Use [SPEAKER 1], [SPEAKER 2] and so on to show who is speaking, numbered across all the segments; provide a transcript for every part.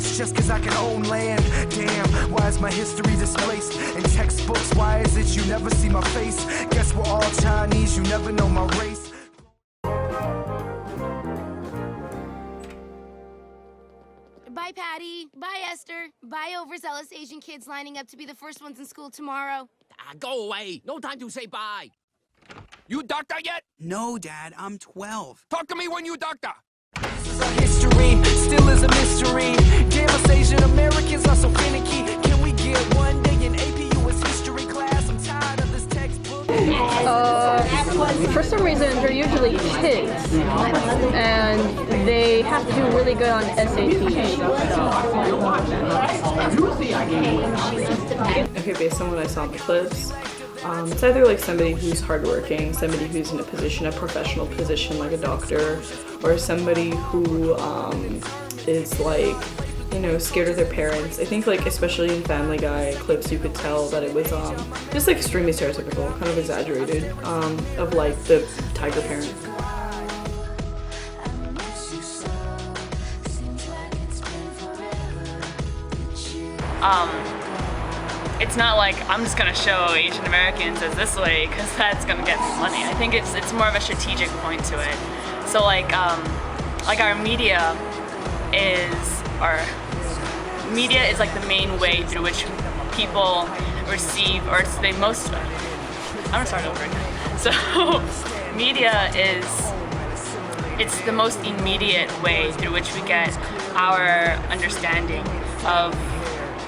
[SPEAKER 1] guess just cause I can own land. Damn, why is my history displaced in textbooks? Why is it you never see my face? Guess we're all Chinese, you never know my race.
[SPEAKER 2] Bye, Patty. Bye, Esther. Bye, overzealous Asian kids lining up to be the first ones in school tomorrow.
[SPEAKER 3] Go away. No time to say bye. You doctor yet?
[SPEAKER 4] No, Dad, I'm 12.
[SPEAKER 3] Talk to me when you doctor.
[SPEAKER 1] This is our history, still is a mystery. Damn, us Asian Americans are so finicky. Can we get one day in AP US history class? I'm tired of this textbook.
[SPEAKER 5] For some reason, they're usually kids, and they have to do really good on SAT.
[SPEAKER 6] Okay, based on what I saw in the clips, it's either like somebody who's hardworking, somebody who's in a professional position like a doctor, or somebody who is like, you know, scared of their parents. I think like especially in Family Guy clips you could tell that it was just like extremely stereotypical, kind of exaggerated, of like the tiger parent.
[SPEAKER 7] It's not like I'm just gonna show Asian Americans as this way because that's gonna get me money. I think it's more of a strategic point to it. So like our media is like the main way through which people receive, or I'm gonna start over again. So media it's the most immediate way through which we get our understanding of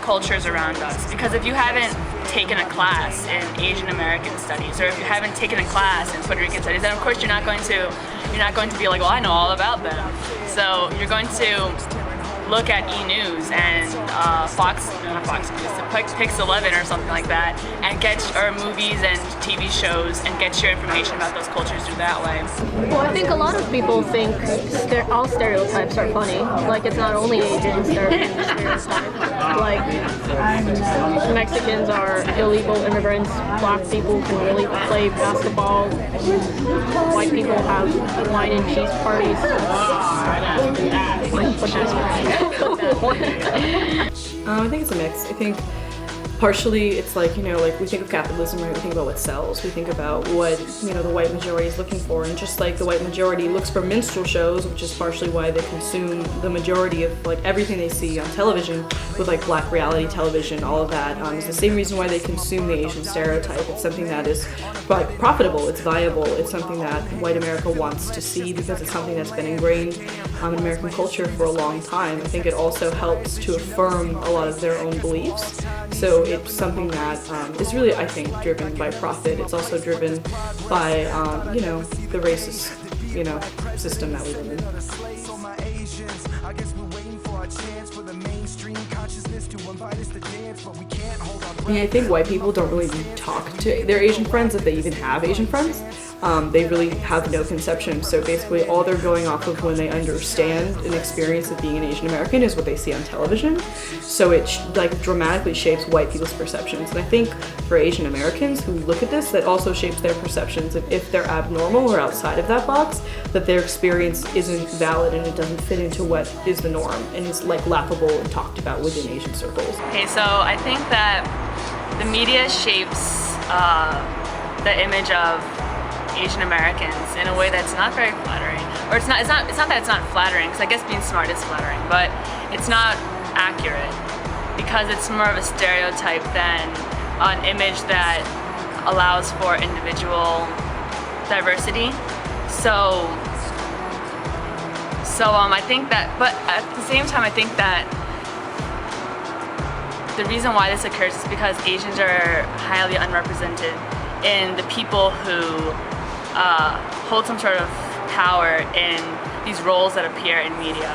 [SPEAKER 7] cultures around us. Because if you haven't taken a class in Asian American studies, or if you haven't taken a class in Puerto Rican studies, then of course you're not going to be like, well, I know all about them. So you're going to look at E! News and Pix 11 or something like that, and or movies and TV shows, and get your information about those cultures through that way.
[SPEAKER 5] Well, I think a lot of people think all stereotypes are funny. Like, it's not only Asians that are stereotyped. Like, Mexicans are illegal immigrants, black people can really play basketball, white people have wine and cheese parties.
[SPEAKER 6] I think it's a mix. I think partially it's like, you know, like we think of capitalism, right? We think about what sells. We think about what, you know, the white majority is looking for. And just like the white majority looks for minstrel shows, which is partially why they consume the majority of like everything they see on television with like black reality television, all of that is the same reason why they consume the Asian stereotype. It's something that is like profitable, it's viable, it's something that white America wants to see because it's something that's been ingrained in American culture for a long time. I think it also helps to affirm a lot of their own beliefs. So it's something that is really, I think, driven by profit. It's also driven by, you know, the racist, you know, system that we live in. I mean, I think white people don't really talk to their Asian friends, if they even have Asian friends. They really have no conception. So basically all they're going off of when they understand an experience of being an Asian American is what they see on television. So it like dramatically shapes white people's perceptions. And I think for Asian Americans who look at this, that also shapes their perceptions of if they're abnormal or outside of that box, that their experience isn't valid and it doesn't fit into what is the norm and is like laughable and talked about within Asian circles.
[SPEAKER 7] Okay, so I think that the media shapes the image of Asian Americans in a way that's not very flattering. Or it's not that it's not flattering, because I guess being smart is flattering, but it's not accurate because it's more of a stereotype than an image that allows for individual diversity. So I think that, but at the same time I think that the reason why this occurs is because Asians are highly unrepresented in the people who hold some sort of power in these roles that appear in media.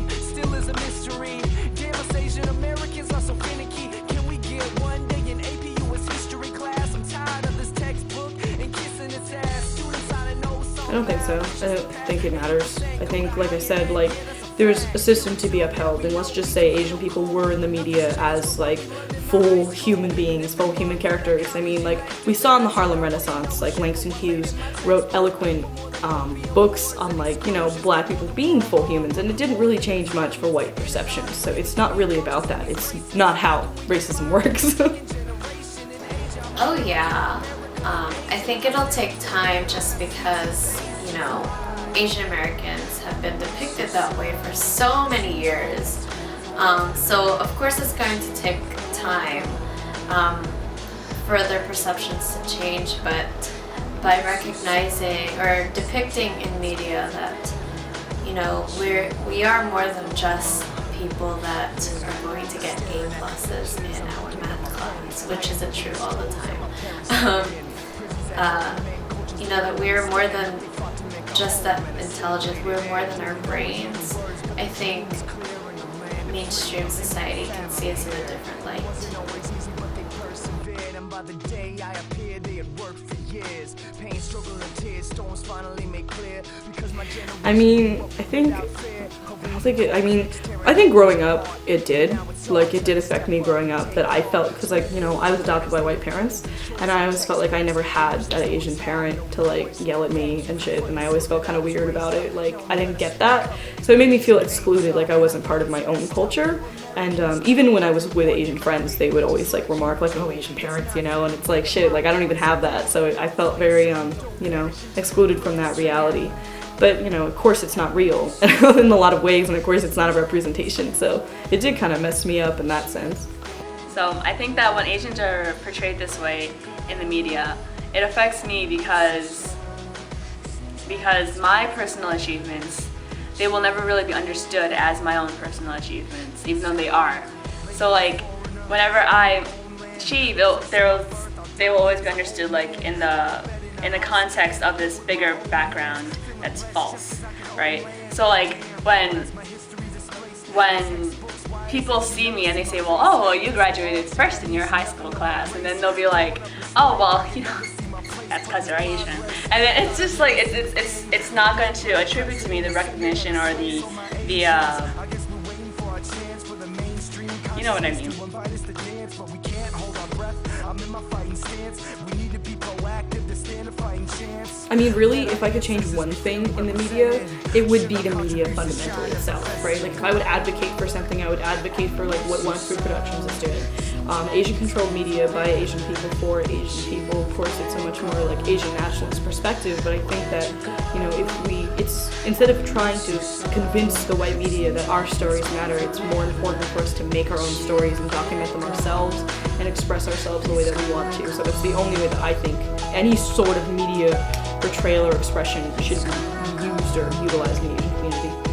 [SPEAKER 1] Still is a mystery. Damn, us Asian Americans are so finicky. Can we get one day in AP US history class? I'm tired of this textbook and kissing its ass. Students ought to know something.
[SPEAKER 6] I don't think so. I don't think it matters. I think, like I said, there's a system to be upheld, and let's just say Asian people were in the media as full human beings, full human characters. I mean, like, we saw in the Harlem Renaissance, like, Langston Hughes wrote eloquent books on, like, you know, black people being full humans, and it didn't really change much for white perceptions. So it's not really about that. It's not how racism works.
[SPEAKER 8] Oh yeah, I think it'll take time just because, you know, Asian Americans have been depicted that way for so many years. So of course it's going to take time for their perceptions to change, but by recognizing or depicting in media that, you know, we are more than just people that are going to get A pluses in our math class, which isn't true all the time. You know, that we're more than just that intelligence, we're more than our brains. I think mainstream society can see us in a different light.
[SPEAKER 6] I mean, I think growing up, it did. Like, it did affect me growing up, that I felt, because, like, you know, I was adopted by white parents, and I always felt like I never had that Asian parent to, like, yell at me and shit, and I always felt kind of weird about it. Like, I didn't get that, so it made me feel excluded, like I wasn't part of my own culture. And even when I was with Asian friends, they would always, like, remark, like, oh, Asian parents, you know, and it's like, shit, like, I don't even have that, so I felt very, you know, excluded from that reality. But, you know, of course it's not real in a lot of ways, and of course it's not a representation, so it did kind of mess me up in that sense.
[SPEAKER 7] So I think that when Asians are portrayed this way in the media, it affects me because my personal achievements, they will never really be understood as my own personal achievements, even though they are. So, like, whenever I achieve, they will always be understood, like, in the context of this bigger background that's false, right? So, like, when people see me and they say, well, you graduated first in your high school class, and then they'll be like, oh, well, you know, that's because they're Asian. And then it's just like, it's not going to attribute to me the recognition or the you know what I mean.
[SPEAKER 6] I mean, really, if I could change one thing in the media, it would be the media fundamentally itself, right? Like, if I would advocate for something, I would advocate for, like, what One Food Productions is doing. Asian-controlled media by Asian people for Asian people. Of course, it's a much more, like, Asian nationalist perspective, but I think that, you know, it's instead of trying to convince the white media that our stories matter, it's more important for us to make our own stories and document them ourselves and express ourselves the way that we want to. So that's the only way that I think any sort of media portrayal or expression should be used or utilized in the Asian community.